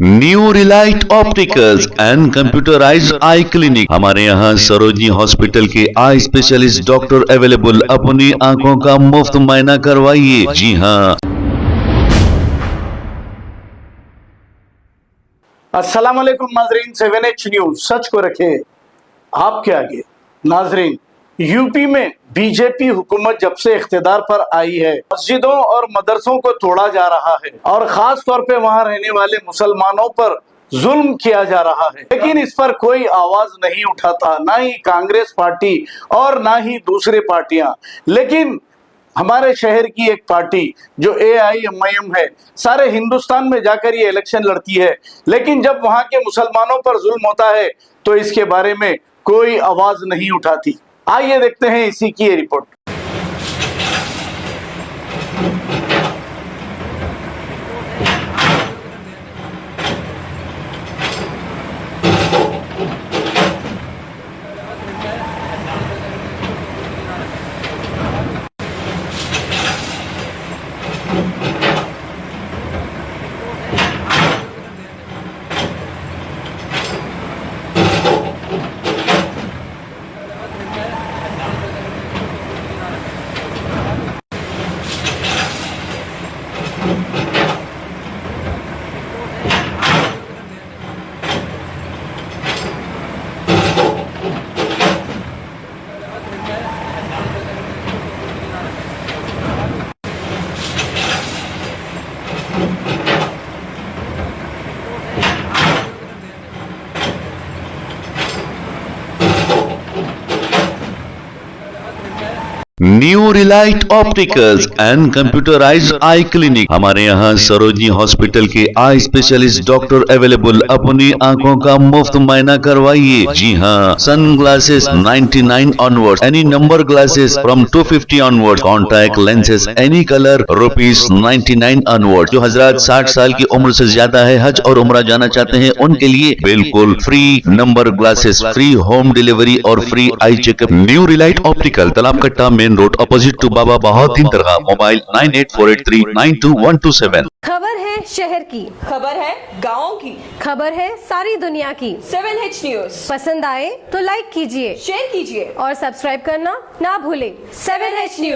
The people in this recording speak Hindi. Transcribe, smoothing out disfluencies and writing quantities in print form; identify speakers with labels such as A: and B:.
A: New Relight opticals and computerised I clinic. हमारे यहाँ सरोजनी हॉस्पिटल के आई स्पेशलिस्ट डॉक्टर अवेलेबल। अपनी आंखों का मुफ्त मुआयना करवाइए। जी हाँ।
B: अस्सलाम वालेकुम नाजरीन, 7H न्यूज सच को रखे आपके आगे। नाजरीन, यूपी में बीजेपी हुकूमत जब से इख्तिदार पर आई है, मस्जिदों और मदरसों को तोड़ा जा रहा है और खास तौर पे वहां रहने वाले मुसलमानों पर जुल्म किया जा रहा है, लेकिन इस पर कोई आवाज नहीं उठाता, ना ही कांग्रेस पार्टी और ना ही दूसरे पार्टियां। लेकिन हमारे शहर की एक पार्टी जो AIMIM है, सारे हिंदुस्तान में जाकर ये इलेक्शन लड़ती है, लेकिन जब वहां के मुसलमानों पर जुल्म होता है तो इसके बारे में कोई आवाज नहीं उठाती। आइए देखते हैं इसी की ये report.
A: New Relight opticals and computerised I clinic. हमारे यहाँ सरोजनी हॉस्पिटल के आई स्पेशलिस्ट डॉक्टर अवेलेबल। अपनी आंखों का मुफ्त मुआयना करवाइए। जी हाँ। Sun glasses 99 onward, any number glasses from 250 onward, contact lenses any colour ₹99 onward. जो हजरात 60 साल की उम्र से ज्यादा है, हज और उम्रा जाना चाहते हैं, उनके लिए बिल्कुल free number glasses, free home delivery और free eye checkup. New relight optical, Talab Katta, main road, opposite to Baba Bahauddin दरगाह। मोबाइल 9848392127।
C: खबर है शहर की,
D: खबर है गाँव की,
C: खबर है सारी दुनिया की।
D: 7H न्यूज
C: पसंद आए तो लाइक कीजिए,
D: शेयर कीजिए
C: और सब्सक्राइब करना ना भूलें।
D: 7H news.